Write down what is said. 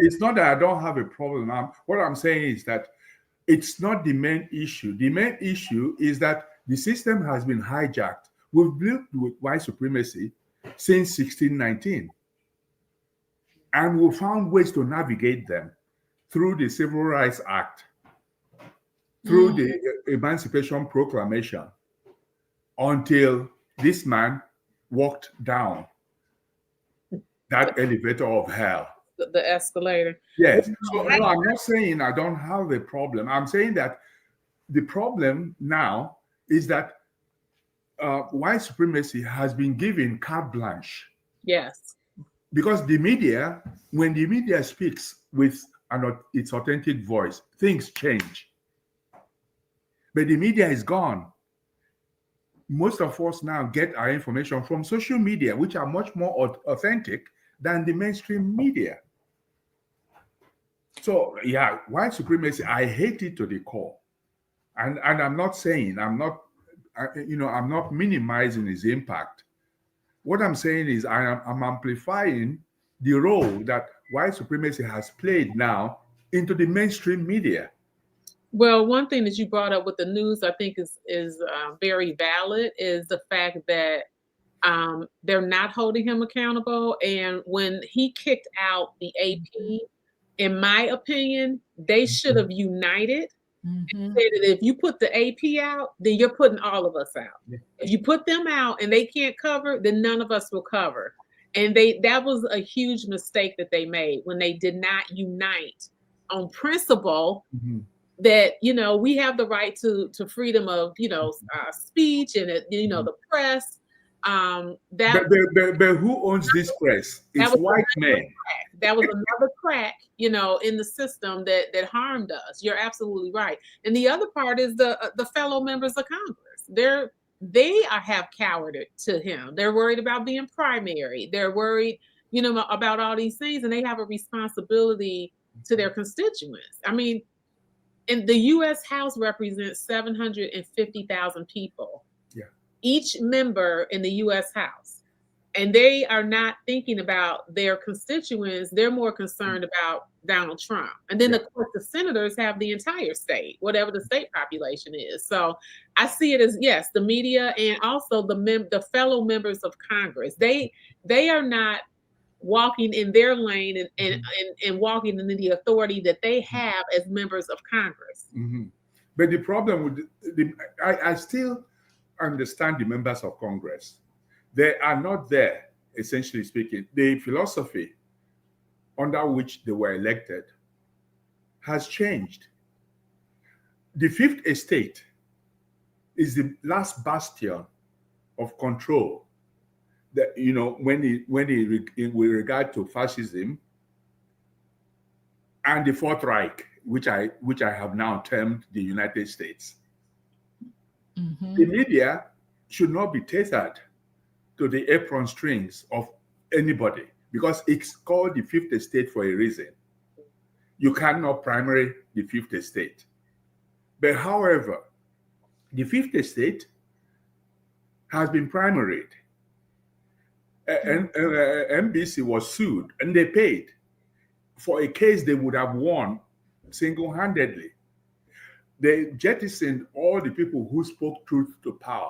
it's not that I don't have a problem. What I'm saying is that it's not the main issue. The main issue is that the system has been hijacked. We've lived with white supremacy since 1619, and we found ways to navigate them through the Civil Rights Act, through the Emancipation Proclamation, until this man walked down that elevator of hell. The escalator. Yes. So no, I'm not saying I don't have a problem. I'm saying that the problem now is that white supremacy has been given carte blanche. Yes. Because the media, when the media speaks with its authentic voice, things change. But the media is gone. Most of us now get our information from social media, which are much more authentic than the mainstream media. So yeah, white supremacy, I hate it to the core. And I'm not saying, I'm not minimizing its impact. What I'm saying is I'm amplifying the role that white supremacy has played now into the mainstream media. Well, one thing that you brought up with the news, I think is very valid, is the fact that they're not holding him accountable. And when he kicked out the AP, in my opinion, they should have united. And said that if you put the AP out, then you're putting all of us out. If you put them out and they can't cover, then none of us will cover. And that was a huge mistake that they made when they did not unite on principle. That we have the right to freedom of speech and the press. But who owns this press? It's white men. That was another crack, in the system that harmed us. You're absolutely right. And the other part is the fellow members of Congress. They have cowered to him. They're worried about being primary. They're worried, about all these things, and they have a responsibility to their constituents. I mean, and the U.S. House represents 750,000 people. Yeah. Each member in the U.S. House. And they are not thinking about their constituents. They're more concerned about Donald Trump. And then, of course, the senators have the entire state, whatever the state population is. So I see it as, yes, the media and also the fellow members of Congress. They are not walking in their lane and walking in the authority that they have as members of Congress. But the problem with I still understand the members of Congress. They are not there, essentially speaking. The philosophy under which they were elected has changed. The Fifth Estate is the last bastion of control that, with regard to fascism and the Fourth Reich, which I have now termed the United States. The media should not be tethered to the apron strings of anybody because it's called the Fifth Estate for a reason. You cannot primary the Fifth Estate. But however, the Fifth Estate has been primaried. NBC was sued and they paid for a case they would have won single-handedly. They jettisoned all the people who spoke truth to power.